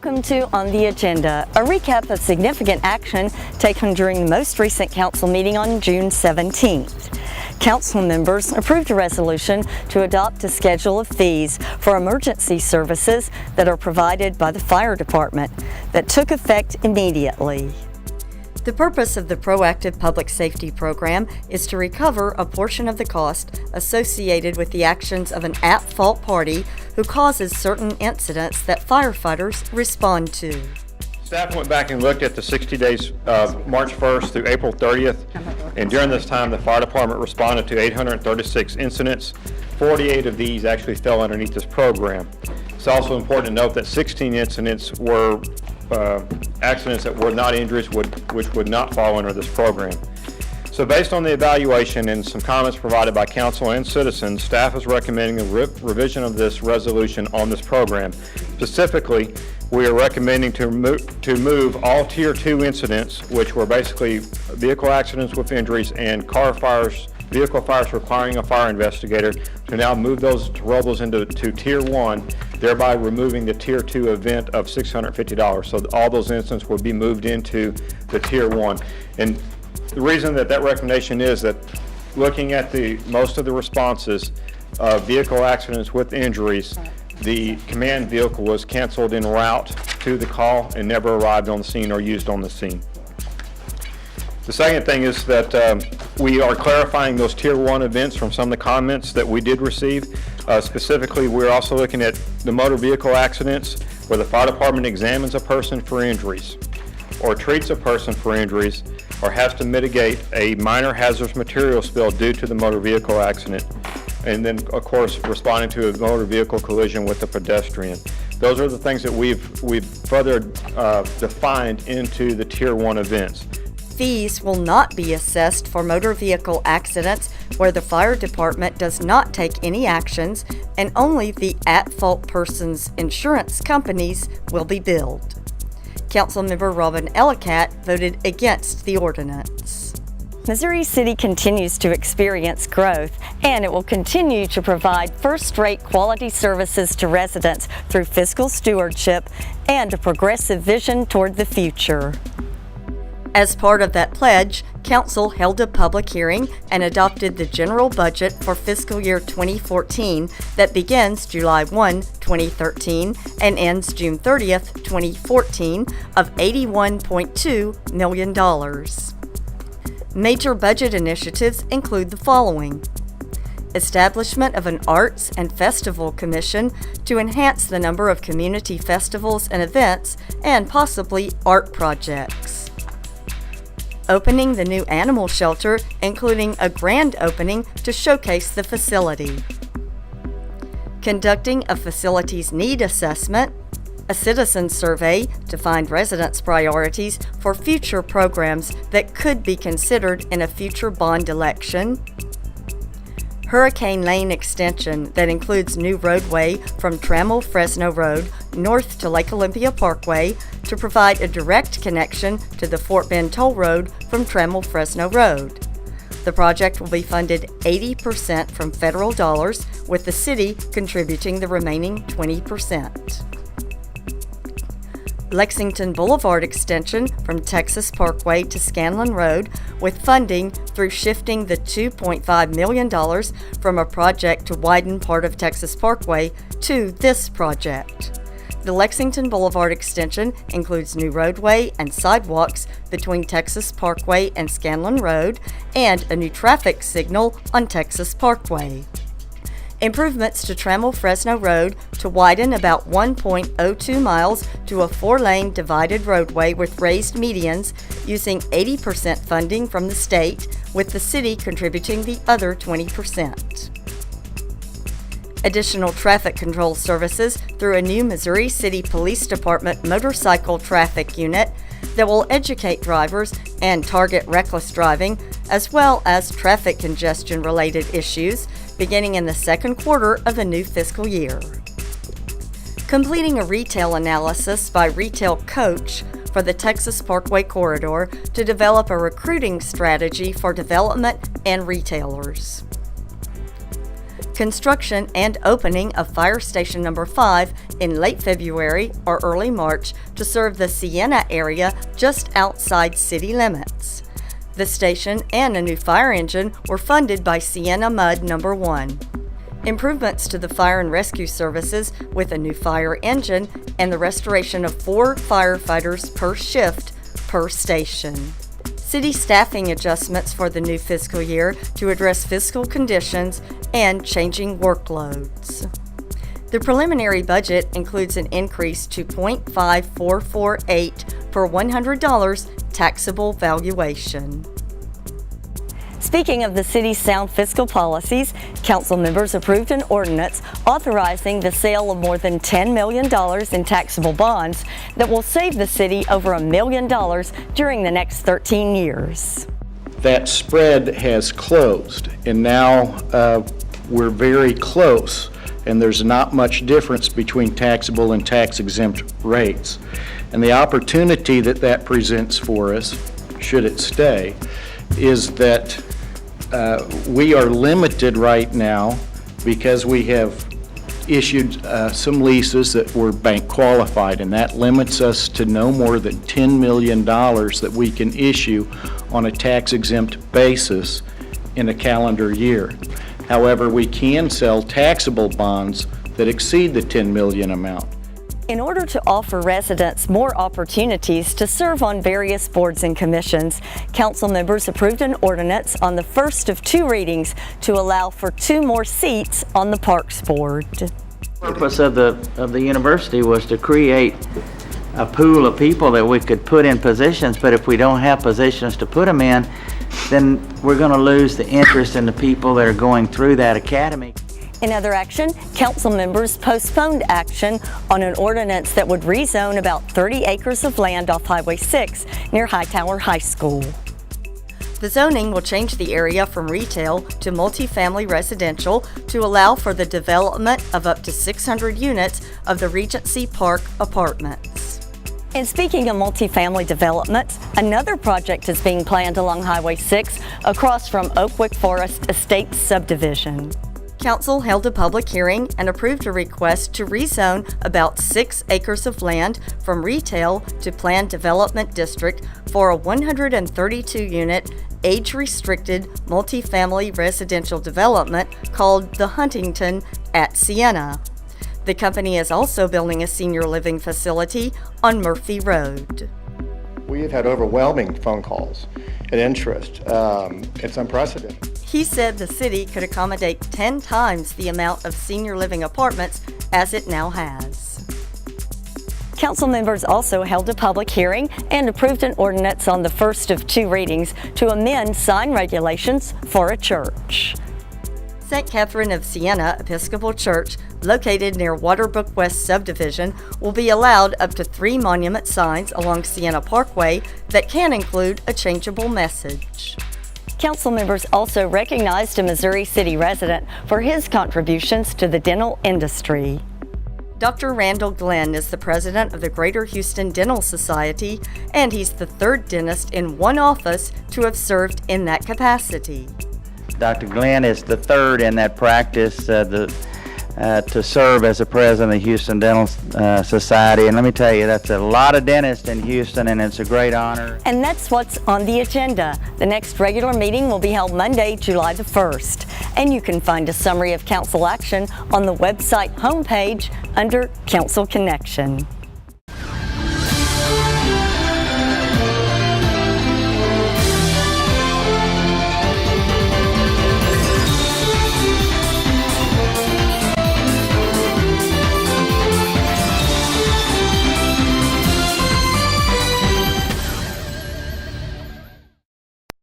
Welcome to On the Agenda, a recap of significant action taken during the most recent council meeting on June 17th. Council members approved a resolution to adopt a schedule of fees for emergency services that are provided by the fire department that took effect immediately. The purpose of the Proactive Public Safety Program is to recover a portion of the cost associated with the actions of an at-fault party who causes certain incidents that firefighters respond to. Staff went back and looked at the 60 days of March 1st through April 30th, and during this time the fire department responded to 836 incidents. 48 of these actually fell underneath this program. It's also important to note that 16 incidents were accidents that were not injuries which would not fall under this program. So based on the evaluation and some comments provided by council and citizens, staff is recommending a revision of this resolution on this program. Specifically, we are recommending to move all Tier 2 incidents, which were basically vehicle accidents with injuries and car fires, vehicle fires requiring a fire investigator, to now move those, to roll those into Tier 1, thereby removing the Tier 2 event of $650. So all those incidents will be moved into the Tier 1. And the reason that recommendation is that looking at most of the responses of vehicle accidents with injuries, the command vehicle was canceled en route to the call and never arrived on the scene or used on the scene. The second thing is that we are clarifying those Tier 1 events from some of the comments that we did receive. Specifically, we're also looking at the motor vehicle accidents where the fire department examines a person for injuries or treats a person for injuries or has to mitigate a minor hazardous material spill due to the motor vehicle accident. And then, of course, responding to a motor vehicle collision with a pedestrian. Those are the things that we've further defined into the Tier 1 events. Fees will not be assessed for motor vehicle accidents where the fire department does not take any actions, and only the at-fault person's insurance companies will be billed. Councilmember Robin Ellicott voted against the ordinance. Missouri City continues to experience growth, and it will continue to provide first-rate quality services to residents through fiscal stewardship and a progressive vision toward the future. As part of that pledge, Council held a public hearing and adopted the general budget for fiscal year 2014 that begins July 1, 2013 and ends June 30th, 2014 of $81.2 million. Major budget initiatives include the following: establishment of an Arts and Festival Commission to enhance the number of community festivals and events and possibly art projects. Opening the new animal shelter, including a grand opening to showcase the facility. Conducting a facilities need assessment, a citizen survey to find residents' priorities for future programs that could be considered in a future bond election. Hurricane Lane extension that includes new roadway from Trammell-Fresno Road north to Lake Olympia Parkway to provide a direct connection to the Fort Bend Toll Road from Trammell-Fresno Road. The project will be funded 80% from federal dollars, with the city contributing the remaining 20%. Lexington Boulevard extension from Texas Parkway to Scanlon Road, with funding through shifting the $2.5 million from a project to widen part of Texas Parkway to this project. The Lexington Boulevard extension includes new roadway and sidewalks between Texas Parkway and Scanlon Road and a new traffic signal on Texas Parkway. Improvements to Trammell-Fresno Road to widen about 1.02 miles to a 4-lane divided roadway with raised medians using 80% funding from the state, with the city contributing the other 20%. Additional traffic control services through a new Missouri City Police Department motorcycle traffic unit that will educate drivers and target reckless driving, as well as traffic congestion-related issues, beginning in the second quarter of the new fiscal year. Completing a retail analysis by Retail Coach for the Texas Parkway corridor to develop a recruiting strategy for development and retailers. construction and opening of Fire Station Number 5 in late February or early March to serve the Siena area just outside city limits. The station and a new fire engine were funded by Siena MUD Number 1. Improvements to the fire and rescue services with a new fire engine and the restoration of 4 firefighters per shift per station. City staffing adjustments for the new fiscal year to address fiscal conditions and changing workloads. The preliminary budget includes an increase to .5448 per $100 taxable valuation. Speaking of the city's sound fiscal policies, council members approved an ordinance authorizing the sale of more than $10 million in taxable bonds that will save the city over $1 million during the next 13 years. That spread has closed, and now we're very close, and there's not much difference between taxable and tax-exempt rates. And the opportunity that presents for us, should it stay, is that we are limited right now because we have issued some leases that were bank qualified, and that limits us to no more than $10 million that we can issue on a tax-exempt basis in a calendar year. However, we can sell taxable bonds that exceed the $10 million amount. In order to offer residents more opportunities to serve on various boards and commissions, council members approved an ordinance on the first of 2 readings to allow for 2 more seats on the Parks Board. The purpose of the university was to create a pool of people that we could put in positions, but if we don't have positions to put them in, then we're going to lose the interest in the people that are going through that academy. In other action, council members postponed action on an ordinance that would rezone about 30 acres of land off Highway 6 near Hightower High School. The zoning will change the area from retail to multifamily residential to allow for the development of up to 600 units of the Regency Park apartments. And speaking of multifamily developments, another project is being planned along Highway 6 across from Oakwick Forest Estates subdivision. Council held a public hearing and approved a request to rezone about 6 acres of land from retail to planned development district for a 132-unit, age-restricted multifamily residential development called The Huntington at Siena. The company is also building a senior living facility on Murphy Road. We have had overwhelming phone calls and interest. It's unprecedented. He said the city could accommodate 10 times the amount of senior living apartments as it now has. Council members also held a public hearing and approved an ordinance on the first of 2 readings to amend sign regulations for a church. St. Catherine of Siena Episcopal Church, located near Waterbrook West subdivision, will be allowed up to 3 monument signs along Siena Parkway that can include a changeable message. Council members also recognized a Missouri City resident for his contributions to the dental industry. Dr. Randall Glenn is the president of the Greater Houston Dental Society, and he's the 3rd dentist in one office to have served in that capacity. Dr. Glenn is the 3rd in that practice to serve as the president of the Houston Dental Society. And let me tell you, that's a lot of dentists in Houston, and it's a great honor. And that's what's on the agenda. The next regular meeting will be held Monday, July the 1st. And you can find a summary of council action on the website homepage under Council Connection.